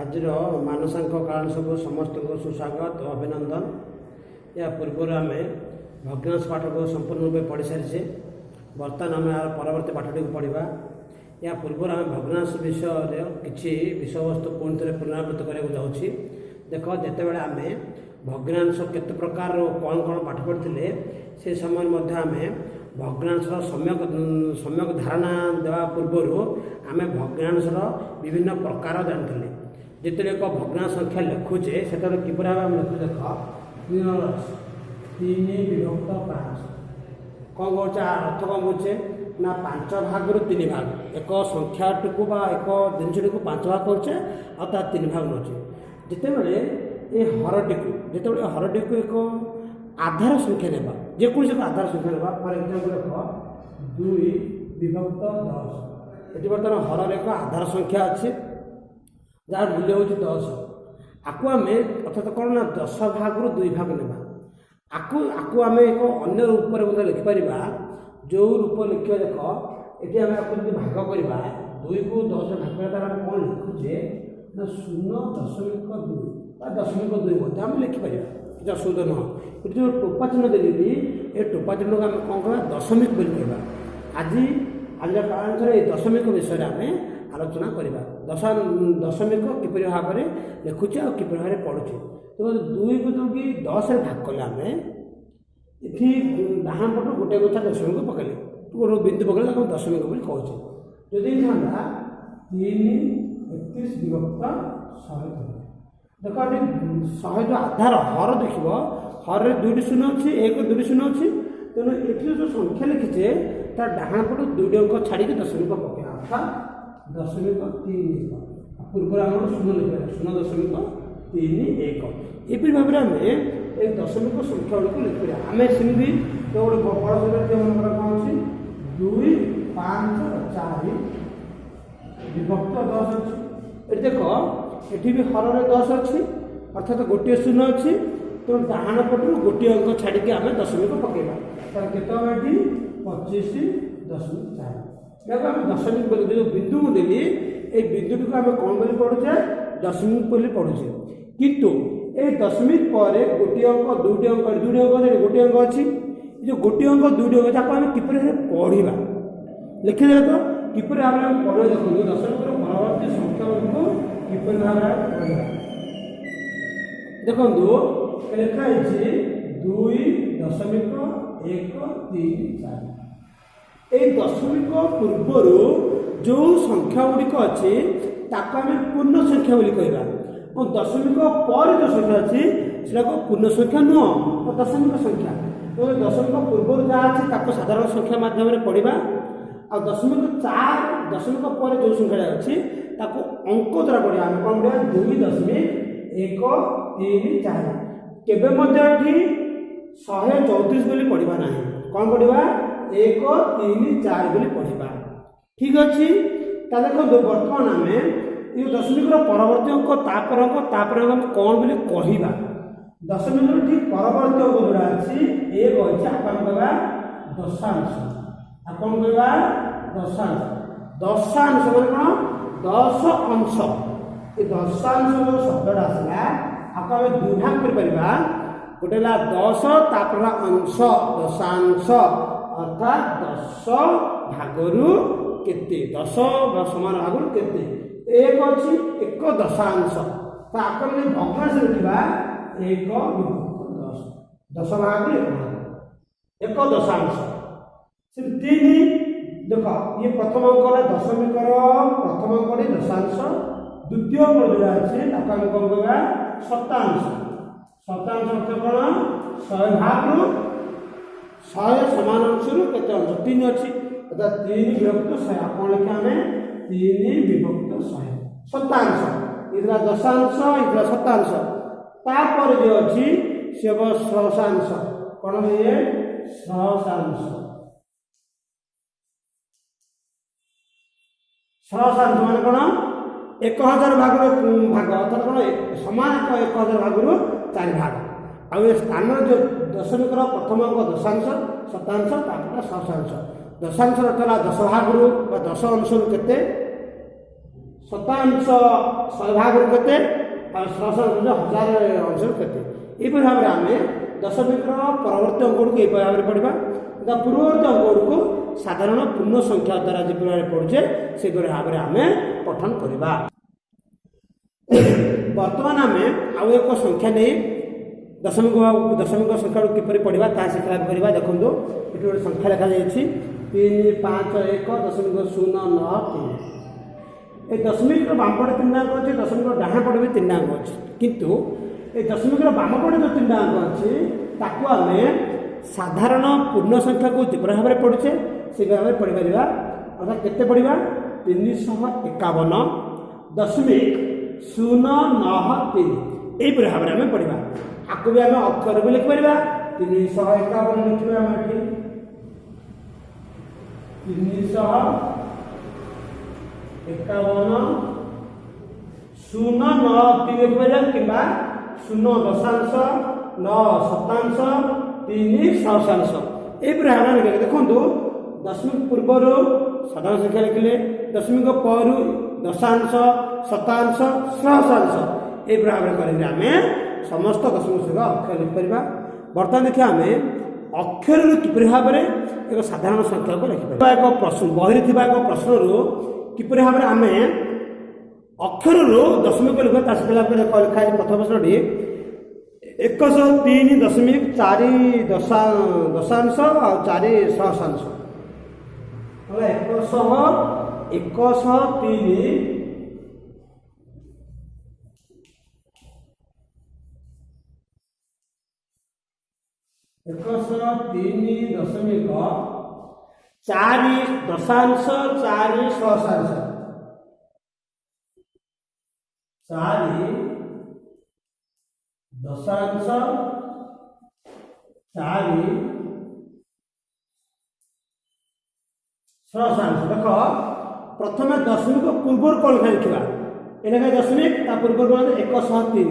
ଆଜିର ମାନସାଙ୍କ କାରଣ ସବୁ ସମସ୍ତଙ୍କୁ ସୁସ୍ୱାଗତ ଓ ଅଭିନନ୍ଦନ। ଏହା ପୂର୍ବରୁ ଆମେ ଭଗ୍ନାଂଶ ପାଠକୁ ସମ୍ପୂର୍ଣ୍ଣ ରୂପେ ପଢ଼ି ସାରିଛେ। ବର୍ତ୍ତମାନ ଆମେ ଏହାର ପରବର୍ତ୍ତୀ ପାଠଟିକୁ ପଢ଼ିବା। ଏହା ପୂର୍ବରୁ ଆମେ ଭଗ୍ନାଂଶ ବିଷୟରେ କିଛି ବିଷୟବସ୍ତୁ ପୁଣି ଥରେ ପୁନରାବୃତ୍ତି କରିବାକୁ ଯାଉଛି। ଦେଖ, ଯେତେବେଳେ ଆମେ ଭଗ୍ନାଂଶ କେତେ ପ୍ରକାର କ'ଣ କ'ଣ ପାଠ ପଢ଼ିଥିଲେ, ସେ ସମୟରେ ମଧ୍ୟ ଆମେ ଭଗ୍ନାଂଶର ସମ୍ୟକ ଧାରଣା ଦେବା ପୂର୍ବରୁ ଆମେ ଭଗ୍ନାଂଶର ବିଭିନ୍ନ ପ୍ରକାର ଜାଣିଥିଲେ। ଯେତେବେଳେ ଏକ ଭଗ୍ନାଂଶ ସଂଖ୍ୟା ଲେଖୁଛେ ସେତେବେଳେ କିପରି ଭାବେ ଆମେ ଲେଖୁ, ଦେଖ 3/5 କ'ଣ କରୁଛେ, ଅର୍ଥ କ'ଣ କରୁଛେ ନା 5 ଭାଗରୁ 3 ଭାଗ। ଏକ ସଂଖ୍ୟାଟିକୁ ବା ଏକ ଜିନିଷଟିକୁ 5 ଭାଗ କରୁଛେ ଆଉ ତା 3 ଭାଗ ନେଉଛେ। ଯେତେବେଳେ ଯେତେବେଳେ ହରଟିକୁ ଏକ ଆଧାର ସଂଖ୍ୟା ନେବା, ଯେକୌଣସି ଏକ ଆଧାର ସଂଖ୍ୟା ନେବା, ଫର ଏକ୍ସାମ୍ପଲ ଦେଖ 2/10। ଏଠି ବର୍ତ୍ତମାନ ହରରେ ଏକ ଆଧାର ସଂଖ୍ୟା ଅଛି ଯାହାର ମୂଲ୍ୟ ହେଉଛି 10। ଆକୁ ଆମେ ଅର୍ଥାତ୍ କ'ଣ ନା 10 ଭାଗରୁ 2 ଭାଗ ନେବା। ଆକୁ ଆମେ ଏକ ଅନ୍ୟ ରୂପରେ ମଧ୍ୟ ଲେଖିପାରିବା। ଯେଉଁ ରୂପ ଲେଖିବା, ଦେଖ ଏଠି ଆମେ ଆକୁ ଯଦି ଭାଗ କରିବା, 2କୁ 10 ଭାଗ କରିବା, ତାର ଆମେ କ'ଣ ଲେଖୁଛେ ନା 0.2 ବା 0.2 ମଧ୍ୟ ଆମେ ଲେଖିପାରିବା, କିଛି ଅସୁବିଧା ନୁହଁ। ଏଠି ଯେଉଁ ଟୋପା ଚିହ୍ନ ଦେଲି, ଏ ଟୋପା ଚିହ୍ନକୁ ଆମେ କ'ଣ କରିବା, ଦଶମିକ ବୋଲି କହିବା। ଆଜିର କାଳାଂଶରେ ଏହି ଦଶମିକ ବିଷୟରେ ଆମେ ଆଲୋଚନା କରିବା। ଦଶମିକ କିପରି ଭାବରେ ଲେଖୁଛେ ଆଉ କିପରି ଭାବରେ ପଢ଼ୁଛେ। ତେଣୁ 2କୁ ଯେଉଁକି 10ରେ ଭାଗ କଲେ, ଆମେ ଏଠି ଡାହାଣ ପଟୁ ଗୋଟିଏ କଥା ଦଶମିକ ପକାଇଲେ, ଗୋଟେ ବିନ୍ଦୁ ପକାଇଲେ ତାକୁ ଦଶମିକ ବୋଲି କହୁଛେ। ଯଦି ଥାନ୍ତା 3/31/100। ଦେଖ, ଏଠି 100 ଯେଉଁ ଆଧାର ହର ଦେଖିବ, ହରରେ 2ଟି ଶୂନ ଅଛି, 2ଟି ଶୂନ ଅଛି। ତେଣୁ ଏଠି ଯେଉଁ ସଂଖ୍ୟା ଲିଖିଛେ ତା ଡାହାଣ ପଟୁ 2ଟି ଅଙ୍କ ଛାଡ଼ିକି ଦଶମିକ ପକାଇବା, ଅର୍ଥାତ୍ 0.31। ପୂର୍ବରୁ ଆମର 0 ଲେଖିବା, 0.31। ଏପରି ଭାବରେ ଆମେ এই ଦଶମିକ ସଂଖ୍ୟା ଗୁଡ଼ିକୁ ଲେଖିପାରିବା। ଆମେ ସେମିତି ଗୋଟେ ବଡ଼ ସଂଖ୍ୟା ମନେକର କ'ଣ ଅଛି, 2, 5, 4 ବିଭକ୍ତ 10 ଅଛି। ଏଠି ଦେଖ, ଏଠି ବି ହରରେ 10 ଅଛି, ଅର୍ଥାତ୍ ଗୋଟିଏ ଶୂନ ଅଛି। ତେଣୁ ଡାହାଣ ପଟରୁ ଗୋଟିଏ ଅଙ୍କ ଛାଡ଼ିକି ଆମେ ଦଶମିକ ପକାଇବା, ତାର କେତେ ହେବ ଏଠି 25.4। ଯାହାକୁ ଆମେ ଦଶମିକ ବୋଲି, ଯେଉଁ ବିନ୍ଦୁ ମୁଁ ଦେଲି, এই ବିନ୍ଦୁଟିକୁ ଆମେ କ'ଣ ବୋଲି ପଢ଼ୁଛେ, ଦଶମିକ ବୋଲି ପଢ଼ୁଛେ। କିନ୍ତୁ এই ଦଶମିକ ପରେ ଗୋଟିଏ ଅଙ୍କ, 2ଟି ଅଙ୍କ, ଗୋଟିଏ ଅଙ୍କ ଅଛି। ଏ ଯେଉଁ ଗୋଟିଏ ଅଙ୍କ, 2ଟି ଅଙ୍କ, ତାକୁ ଆମେ କିପରି ଭାବରେ ପଢ଼ିବା, ଲେଖିଦେଲେ ତ କିପରି ଭାବରେ ଆମେ ପଢ଼ିବା। ଦେଖନ୍ତୁ, ଦଶମିକର ପରବର୍ତ୍ତୀ ସଂଖ୍ୟା ଗୁଡ଼ିକୁ କିପରି ଭାବରେ ପଢ଼ିବା। ଦେଖନ୍ତୁ, ଲେଖା ହେଇଛି 2.134। এই ଦଶମିକ ପୂର୍ବରୁ ଯେଉଁ ସଂଖ୍ୟା ଗୁଡ଼ିକ ଅଛି ତାକୁ ଆମେ ପୂର୍ଣ୍ଣ ସଂଖ୍ୟା ବୋଲି କହିବା, ଏବଂ ଦଶମିକ ପରେ ଯେଉଁ ସଂଖ୍ୟା ଅଛି ସେଟାକୁ ପୂର୍ଣ୍ଣ ସଂଖ୍ୟା ନୁହଁ, ଦଶମିକ ସଂଖ୍ୟା। ତେଣୁ ଦଶମିକ ପୂର୍ବରୁ ଯାହା ଅଛି ତାକୁ ସାଧାରଣ ସଂଖ୍ୟା ମାଧ୍ୟମରେ ପଢ଼ିବା, ଆଉ ଦଶମିକ ପରେ ଯେଉଁ ସଂଖ୍ୟାଟା ଅଛି ତାକୁ ଅଙ୍କ ଦ୍ୱାରା ପଢ଼ିବା। ଆମେ କ'ଣ ପଢ଼ିବା, 2.134। କେବେ ମଧ୍ୟ ଏଠି 134 ବୋଲି ପଢ଼ିବା ନାହିଁ, କ'ଣ ପଢ଼ିବା, 134 ବୋଲି ପଢ଼ିବା। ଠିକ୍ ଅଛି। ତାହେଲେ ଦେଖନ୍ତୁ, ବର୍ତ୍ତମାନ ଆମେ এই ଦଶମିକର ପରବର୍ତ୍ତୀ ଅଙ୍କ, ତାପରେ ଅଙ୍କ ଆମେ କ'ଣ ବୋଲି କହିବା। ଦଶମିକର ଠିକ୍ ପରବର୍ତ୍ତୀ ଅଙ୍କ ଯେଉଁଟା ଅଛି, 1 ଅଛି, ଆକୁ ଆମେ କହିବା ଦଶାଂଶ। ଆଉ କ'ଣ କହିବା, ଦଶାଂଶ। ଦଶାଂଶ ମାନେ କ'ଣ, 10 ଅଂଶ। ଏ ଦଶାଂଶ ଯେଉଁ ଶବ୍ଦଟା ଆସିଲା, ଆକୁ ଆମେ ଦୁଇ ଭାଗ କରିପାରିବା। ଗୋଟେ ହେଲା 10, ତାପରେ ହେଲା ଅଂଶ, ଦଶାଂଶ, ଅର୍ଥାତ୍ 10 ଭାଗରୁ କେତେ, 10 ସମାନ ଭାଗରୁ କେତେ। 1 ଅଛି, 1 ଦଶାଂଶ। ତାକୁ ଆମେ ଭଗ୍ନାଂଶ ଲେଖିବା, 1/10। 10 ଭାଗରୁ 1 ଭାଗ, 1 ଦଶାଂଶ। ସେ 3, ଦେଖ, ଇଏ ପ୍ରଥମ ଅଙ୍କ ହେଲା ଦଶମିକର ପ୍ରଥମ ଅଙ୍କଟି ଦଶାଂଶ। ଦ୍ୱିତୀୟ ଅଙ୍କ ଯେଉଁଟା ଅଛି ତାକୁ ଆମେ କ'ଣ କହିବା, ଶତାଂଶ। ଶତାଂଶ ଅର୍ଥ କ'ଣ, 100 ଭାଗରୁ 100 ସମାନ ଅଂଶରୁ କେତେ ଅଂଶ, 3 ଅଛି। अर्थात 3 विभक्त 100 आपण लिखा हमें 3 विभक्त 100 शतांश इधर दशांश इधर शतांश तापर जो अछि से अब सहसांश कोन ये सहसांश सहसांश माने कोन 1000 भाग अर्थात कोन समान 1000 भाग 4 भाग आ स्थान जो दशमिक प्रथम अंक दशांश शतांश तापर सहसांश दशांश अर्थ 10 भाग 10 अंश केते शतांश 100 भाग केते और सहसांश 1000 अंश केते ए भाव में आम दशमिक परवर्ती अंक को ये भाव में पढ़ा पूर्ववर्ती अंक को साधारण पूर्ण संख्या द्वारा जो भाव में पढ़ुचे से भाव में आम पठन करवा। वर्तमान आम आउ एक संख्या नहीं दशमिक संख्या किपर पढ़ा ता शिक्षा करवा। देखो ये गोटे संख्या लिखा जाए 351.093 ये दशमिक बामपटे 3 अंक अच्छे दशमिक डाण पटे भी 3 अंक अच्छे किंतु ये दशमिक बामपटे जो 3 अंक अच्छे ताकू आम साधारण पूर्ण संख्या को जो भाव में पढ़ुचे से भाव में पढ़ी पार अर्थात केते पढ़ा 351.093 यही भाव में आम पढ़ा आपको भी आम अक्षर भी लिखिपर 351 लिखा 351 093 लिखिपर कि 0 दशांश 9 शतांश 3 सहसांश ये भाव में लिखे। देखो दशमिक पूर्वर साधारण संख्या लिखिले दशमिक पर दशांश शतांश सहसांश ये भाव में करेंगे आम समस्त दशमिक संख्या अक्षर लिखिपर। बर्तमान देखिए आम अक्षर किपर भाव में एक साधारण संख्या को लिखिपर एक प्रश्न बही एक प्रश्न किपर भाव में आम अक्षर दशमिक लिखा लिखा प्रथम प्रश्नटी 103.4 दशांश और 4 सहसांश 103.4 दशांश 4 सहसांश 4 दशांश 4 सहसांश। देख प्रथम दशमिक पूर्व कौन लिखा एने दशमिक पूर्व 103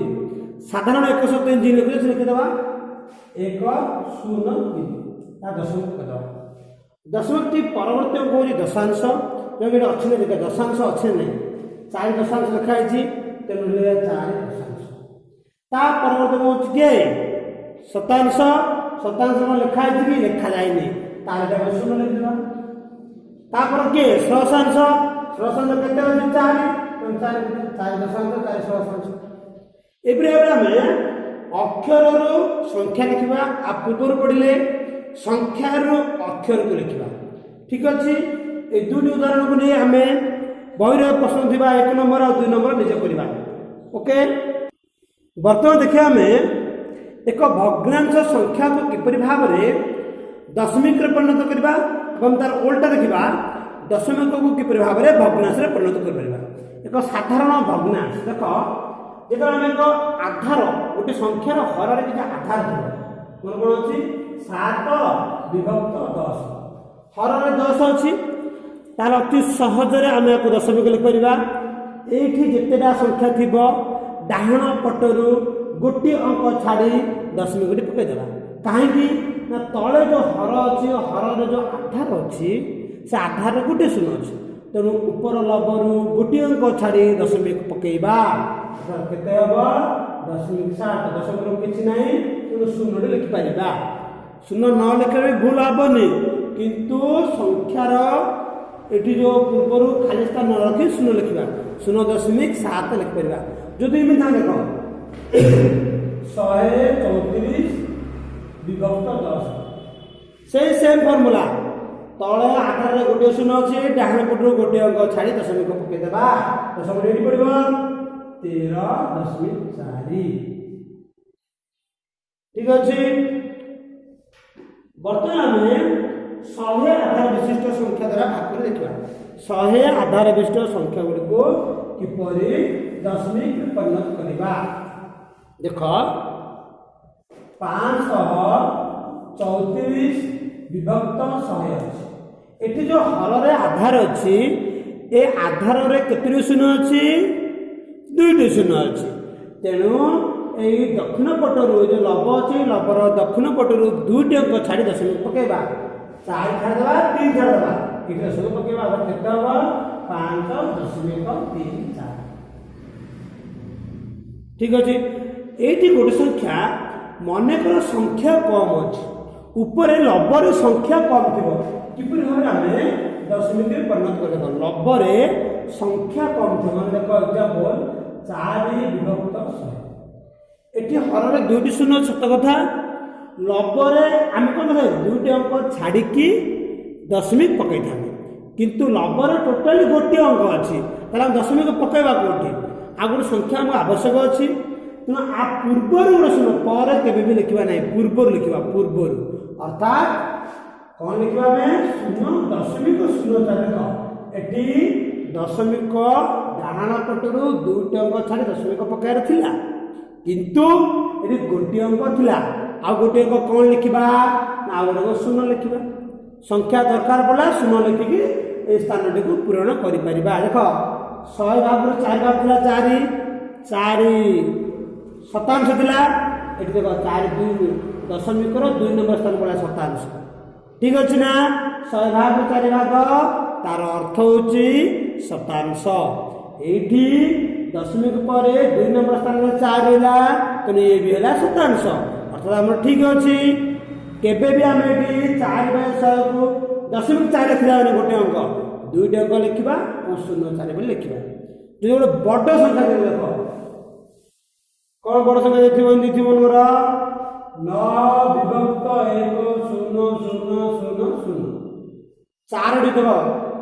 साधारण 103 जी लिखे लिखिद 103 दशमिक दशमिक टी परवर्ती अंक हूँ दशांश जो अच्छे दशांश अच्छे नहीं 4 दशांश लिखाई तेणु 4 दशांश ता परवर्ती हूँ किए शतांश शतांश लिखाई कि लिखा जाए तार 0 लिखा तापर किए सहसांश सहसांश के 4 दशांश 4 सहसांश ये आम अक्षर संख्या लिखा आ पूर्व पढ़ले संख्यार अक्षर को लिखा ठीक अच्छे। ये दुटी उदाहरण को नहीं आम बहर प्रश्न थी 1 नंबर और 2 नंबर निजे करवा ओके। बर्तमान देखिए आम एक भग्नांश संख्या को किपर भाव में दशमिक परिणत करवा और तार उल्टा देखा दशमिक को किपर भाव में भग्नांश परिणत कर एक साधारण भग्नांश देख जो आम एक आधार गोटे संख्यार हर किसी आधार थी कौन कौन अच्छी 7 विभक्त 10 हर 10 अच्छी तार अति सहजरे आम या दशमिक लिखिपर ये जितेटा संख्या थी डाण पटरू गोटे अंक छाड़ी दशमिक पकईदेवा कहीं तले जो हर अच्छी हर जो आधार अच्छी से आधार गोटे 0 अच्छी तेणु उपर लबरू गोटे अंक छाड़ी दशमिक पकईवा केते हम 0.7 दशमिक किसी ना तेणु 0 लिखिपर 0 न लिखे भूल हेनी किंतु संख्यार ये जो पूर्वर खाली स्थान न रखी 0 लिखा 0.7 लिखिपर जदि देख 134 विभक्त 10 से सेम फर्मूला तले आधार गोटे 0 अच्छे डाण पटू गोटे अंक छाड़ी दशमिक पकईदेवा दशमिक ये पड़ो 13.4 ठीक अच्छे। बर्तमान 100 ଆଧାର ବିଶିଷ୍ଟ ସଂଖ୍ୟା ଦ୍ୱାରା ଭାଗ କରି ଦେଖିବା 100 ଆଧାର ବିଶିଷ୍ଟ ସଂଖ୍ୟା ଗୁଡ଼ିକୁ କିପରି ଦଶମିକରେ ପରିଣତ କରିବା। ଦେଖ 534 ବିଭକ୍ତ 100 ଅଛି। ଏଠି ଯୋଉ ହରରେ ଆଧାର ଅଛି ଏ ଆଧାରରେ କେତୋଟି ଶୂନ ଅଛି? 2ଟି ଶୂନ ଅଛି। ତେଣୁ এই দক্ষিণ পটରୁ যে লব ଅଛି লବର ଦକ୍ଷିଣ ପଟରୁ 2ଟି ଅଙ୍କ ଛାଡ଼ି ଦଶମିକ ପକେଇବା 4 ଛାଡ଼ିଦେବା 3 ଛାଡ଼ିଦେବା ଏଠି ଦଶମିକ ପକେଇବା ଆଉ କେତେ ହେବ 5.34। ঠিক ଅଛି। এইটি ଗୋଟେ ସଂଖ୍ୟା ମନେକର ସଂଖ୍ୟା କମ୍ ଅଛି ଉପରେ ଲବରେ ସଂଖ୍ୟା କମ୍ ଥିବ କିପରି ଭାବରେ ଆମେ ଦଶମିକରେ ପରିଣତ କରିବା? ଲବରେ ସଂଖ୍ୟା କମ୍ ଥିବ ମାନେ ଦେଖ ଏକ୍ସାମ୍ପଲ 4 ବିଭକ୍ତ 100 এটি হররে 2টি শূন্য সত্য কথা লবরে আমি কোন কথা 2টি অঙ্ক ছাড়িকি দশমিক পকাই থাকে কিন্তু লবরে টোটালি গোটিয়ে অঙ্ক আছে তাহলে আমি দশমিক পকাইবা কোটি আর গোটে সংখ্যা আমার আবশ্যক আছে তেমন আ পূর্বর গোটে শূন্য পরে কেবে বি লিখবা না পূর্বর লিখবা পূর্বর অর্থাৎ কোন লিখবা আমি শূন্য দশমিক শূন্য চালিত এটি দশমিক ডাহাণ পটরু 2টি অঙ্ক ছাড়ি দশমিক পকাইবার থিলা কিন্তু এটি গোটিয়ে অঙ্ক ଥିଲା ଆଉ ଗୋଟିଏ ଅଙ୍କ କ'ଣ ଲେଖିବା ନା ଆଉ ଗୋଟେ ଶୂନ ଲେଖିବା ସଂଖ୍ୟା ଦରକାର ପଡ଼ିଲା ଶୂନ ଲେଖିକି এই ସ୍ଥାନଟିକୁ ପୂରଣ କରିପାରିବା। ଦେଖ 100 ଭାଗରୁ 4 ଭାଗ ଥିଲା 4 ଶତାଂଶ ଥିଲା ଏଠି ଦେଖ 4 2 ଦଶମିକର 2 ନମ୍ବର ସ୍ଥାନ ପଡ଼ିଲା ଶତାଂଶ ଠିକ ଅଛି ନା 100 ଭାଗରୁ 4 ଭାଗ ତାର ଅର୍ଥ ହେଉଛି ଶତାଂଶ এইটি দশমিক পরে 2 নম্বর স্থানে 4 রহিলা তেনে এ বি হলা শতাংশ অর্থাৎ আমরা ঠিক আছে কেবে বি আমি এটি 4/100 কু দশমিক 4 লিখিলা মানে গোটে অঙ্ক 2টি অঙ্ক লিখিবা ও 0.4 বলে লিখিবা। যদি ଗୋଟେ বড় সংখ্যা দেই দেখো কোন বড় সংখ্যা দেখিব এমনি মনর 9 বিভক্ত 1.0000 4টি দেব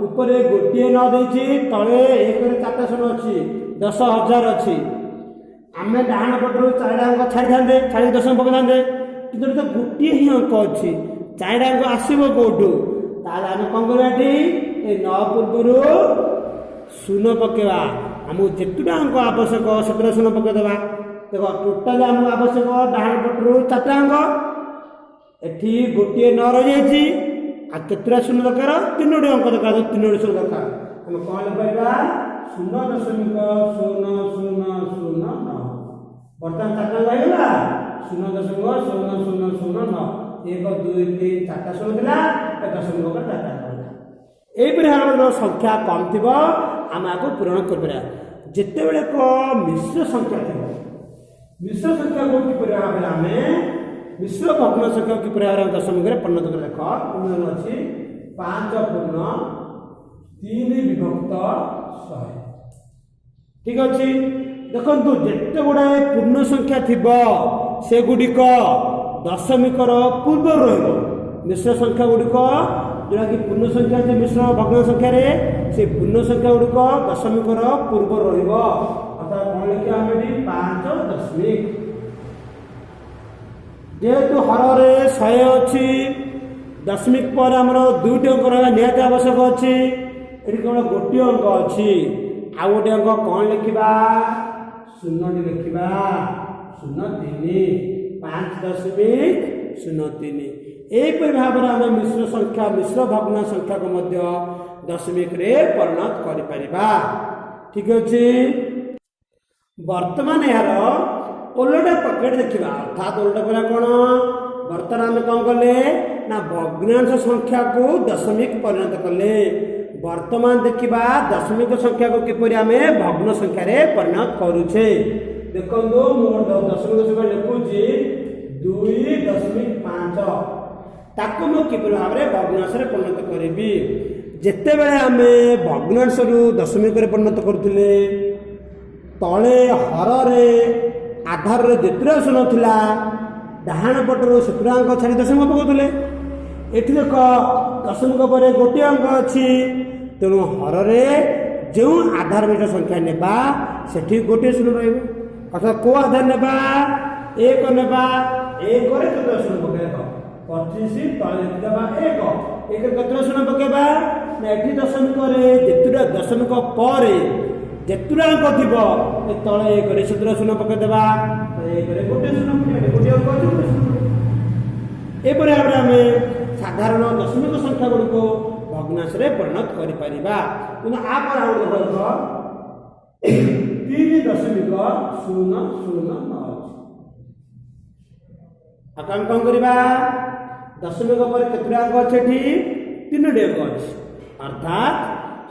উপরে গোটিয়ে 9 ଦେଇଛି ତଳେ 1ରେ 4ଟା ଶୂନ ଅଛି 10,000 ଅଛି ଆମେ ଡାହାଣ ପଟରୁ 4ଟା ଅଙ୍କ ଛାଡ଼ିଥାନ୍ତେ ଛାଡ଼ି ଦଶମିକ ପକାଇଥାନ୍ତେ କିନ୍ତୁ ଏଠି ତ ଗୋଟିଏ ହିଁ ଅଙ୍କ ଅଛି 4ଟା ଅଙ୍କ ଆସିବ କୋଉଠୁ ତାହେଲେ ଆମେ କ'ଣ କରିବା ଏଠି ଏ 9 ପୂର୍ବରୁ ଶୂନ ପକେଇବା ଆମକୁ ଯେତେଟା ଅଙ୍କ ଆବଶ୍ୟକ ସେତେଟା ଶୂନ ପକେଇଦେବା। ଦେଖ ଟୋଟାଲି ଆମକୁ ଆବଶ୍ୟକ ଡାହାଣ ପଟରୁ 4ଟା ଅଙ୍କ ଏଠି ଗୋଟିଏ 9 ରହିଯାଇଛି আর কেতটা শূন্য দরকার 3টি অঙ্ক দরকার 3টি শূন্য দরকার আমি কোন লিখবা 0.0009 বর্তমান 4টা লাগলা 0.0009 1 2 3 4টা শূন্য দিলা এটা শূন্য করে 4টা কলা এইপরি ভাবে সংখ্যা কম থিব আমি আকু পূরণ করবা যেতেবেলে ক মিশ্র সংখ্যা থিব মিশ্র সংখ্যা কো কিপরি ভাবে আমি মিশ্র ভগ্ন সংখ্যা কিপরি ভাবে দশমিকরে পরিণত করে দেখ উদাহরণ আছে 5/3 বিভক্ত 100 ঠিক আছে। দেখন্তু যেতে গুড়াଏ পূর্ণ সংখ্যা থিব সেগুড়িক দশমিকর পূর্ব রহিব মিশ্র সংখ্যা গুড়িক जोटा कि पूर्ण संख्या जो मिश्र भग्न संख्या रे से पूर्ण संख्या गुड़िक दशमिकर पूर्व रहिबो अर्थात कौन लिखिया हम एटी 5 दशमिक जेहेतु हर रे 100 अछि दशमिक पर हमरो दुईटी अंक रहबा निहाती आवश्यक अछि एटी केवल गोटी अंक अछि आ गोटी अंक कौन लिखिबा 0 टी लिखिबा 0.3 5.03 এইপরি ভাবে আমি মিশ্র সংখ্যা মিশ্র ভগ্ন সংখ্যা को मध्य दशमिक रे परिणत करि परिबा ठीक अछि। वर्तमान यार ओलटा पकेट देखिबा अर्थात ओलटा परा कोन वर्तमान हम कोन करले ना भग्नांश संख्या को दशमिक परिणत करले वर्तमान देखिबा दशमिक संख्या को किपरि हमें भग्न संख्या रे परिणत करूछे देखंदो मोर दशमिक संख्या लिखुची 2.5 ताको मो किपरि भाबरे भग्नांश रे परिणत करिबी जेते बेले आमे भग्नांश रु दशमिक रे परिणत करथुले तळे हर रे आधार रे जेतरा सुन थिला डाहाण पटरो सेतरा अंक छाडी दशमिक पकोथुले एठी देख दशमिक परे गोटी अंक अछि तेनु हर रे जो आधार विशिष्ट संख्या नेबा सेठी गोटी सुन रहइबो अर्थात को आधार नेबा 1 नेबा 1 रे केते सुन पकेबो 25 ତଳେ ଲେଖିଦେବା 1 1 କେତେ ଶୂନ ପକେଇବା ନା ଏଠି ଦଶମିକରେ ଯେତୁଟା ଦଶମିକ ପରେ ଯେତୁଟା ଅଙ୍କ ଥିବ ଏ ତଳେ 1 ରେ ସେତୁଟା ଶୂନ ପକେଇଦେବା 1 ରେ ଗୋଟେ ଶୂନ ପକେଇବା ଗୋଟେ ଅଙ୍କ ଅଛି ଗୋଟେ ଶୂନ ଏପରି ଭାବରେ ଆମେ ସାଧାରଣ ଦଶମିକ ସଂଖ୍ୟା ଗୁଡ଼ିକୁ ଭଗ୍ନାଂଶରେ ପରିଣତ କରିପାରିବା କିନ୍ତୁ ଆ ପରେ ଆଉ ଗୋଟେ ରହିବ 3.009 ଆଉ ଆମେ କଣ କରିବା ଦଶମିକ ପରେ କେତେଟା ଅଙ୍କ ଅଛି ଏଠି 3ଟି ଅଙ୍କ ଅଛି ଅର୍ଥାତ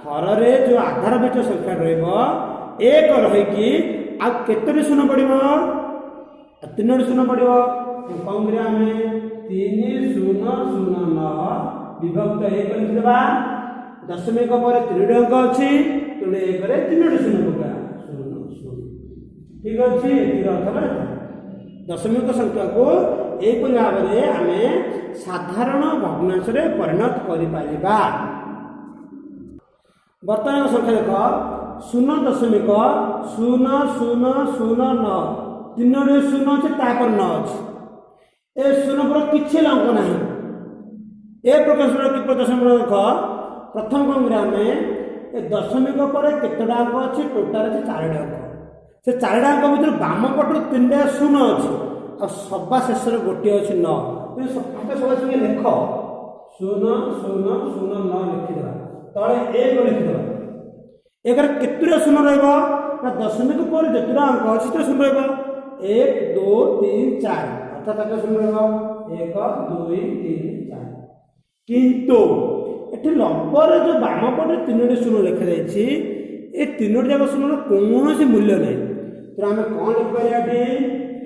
ହରରେ ଯୋଉ ଆଧାର ବିଟ ସଂଖ୍ୟା ରହିବ 1 ରହିକି ଆଉ କେତୋଟି ଶୂନ ପଡ଼ିବ 3ଟି ଶୂନ ପଡ଼ିବ କଣ କରିବା ଆମେ 3009 ବିଭକ୍ତ 1 লিখଦେବା ଦଶମିକ ପରେ 3ଟି ଅଙ୍କ ଅଛି ତେଣୁ 1 ରେ 3ଟି ଶୂନ ପକା 0 0 ଠିକ ଅଛି ଏଥିର ଅର୍ଥ ହେଲା ଦଶମିକ ସଂଖ୍ୟାକୁ ଏହିପରି ଭାବରେ ଆମେ ସାଧାରଣ ଭଗ୍ନାଂଶରେ ପରିଣତ କରିପାରିବା ବର୍ତ୍ତମାନ ସଂଖ୍ୟା ଦେଖ 0.0009 ତିନୋଟି ଶୂନ ଅଛି ତାପରେ 9 ଅଛି ଏ ଶୂନ પર କିଛି ଅଙ୍କ ନାହିଁ ଏ ପ୍ରକାର ଶୂନ କି ଦଶମିକ ଦେଖ ପ୍ରଥମ କଣ କରିବା ଆମେ ଏ ଦଶମିକ ପରେ କେତେଟା ଅଙ୍କ ଅଛି ଟୋଟାଲ ଅଛି 4ଟି ଅଙ୍କ ସେ 4ଟା ଅଙ୍କ ଭିତରୁ ବାମ ପଟରୁ 3ଟା ଶୂନ ଅଛି ଆଉ ସବା ଶେଷରେ ଗୋଟିଏ ଅଛି 9 କିନ୍ତୁ ସମସ୍ତେ ସଙ୍ଗେ ଲେଖ 0.0009 ଲେଖିଦେବା ତଳେ 1 ଲେଖିଦେବା 1 ରେ କେତେଟା ଶୂନ ରହିବ ନା ଦଶମିକ ପରେ ଯେତେଟା ଅଙ୍କ ଅଛି ସେଟା ଶୂନ ରହିବ 1 2 3 4 ଅର୍ଥାତ କେତେ ଶୂନ ରହିବ 1 2 3 4 କିନ୍ତୁ ଏଠି ଲମ୍ବରେ ଯୋଉ ବାମ ପଟେ 3ଟି ଶୂନ ଲେଖାଯାଇଛି ଏ 3ଟି ଯାକ ଶୂନର କୌଣସି ମୂଲ୍ୟ ନାହିଁ ତ ଆମେ କଣ ଲେଖିପାରିବା ଏଠି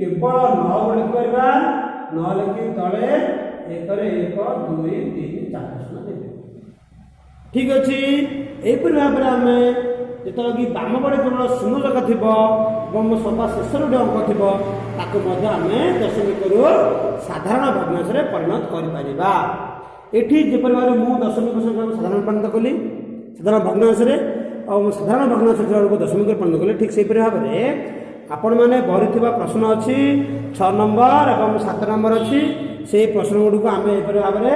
କେବଳ 9 ଲେଖିପାରିବା 9 ଲେଖି ତଳେ 1 ରେ 1 2 3 4 ଶୂନ ଦେବେ ଠିକ ଅଛି ଏହିପରି ଭାବରେ ଆମେ ଯେତେବେଳେ କି ବାମ ପଟେ କେବଳ ଶୂନ ଲେଖା ଥିବ ଏବଂ ସବା ଶେଷରେ ଗୋଟେ ଅଙ୍କ ଥିବ ତାକୁ ମଧ୍ୟ ଆମେ ଦଶମିକରୁ ସାଧାରଣ ଭଗ୍ନାଂଶରେ ପରିଣତ କରିପାରିବା ଏଠି ଯେପରି ଭାବରେ ମୁଁ ଦଶମିକ ସଂଖ୍ୟାକୁ ସାଧାରଣ ପରିଣତ କଲି ସାଧାରଣ ଭଗ୍ନାଂଶରେ ଆଉ ସାଧାରଣ ଭଗ୍ନାଂଶ ସଂଖ୍ୟାକୁ ଦଶମିକରେ ପରିଣତ କଲି ଠିକ୍ ସେହିପରି ଭାବରେ ଆପଣମାନେ ବହିରେ ଥିବା ପ୍ରଶ୍ନ ଅଛି 6 ନମ୍ବର ଏବଂ 7 ନମ୍ବର ଅଛି ସେହି ପ୍ରଶ୍ନ ଗୁଡ଼ିକୁ ଆମେ ଏପରି ଭାବରେ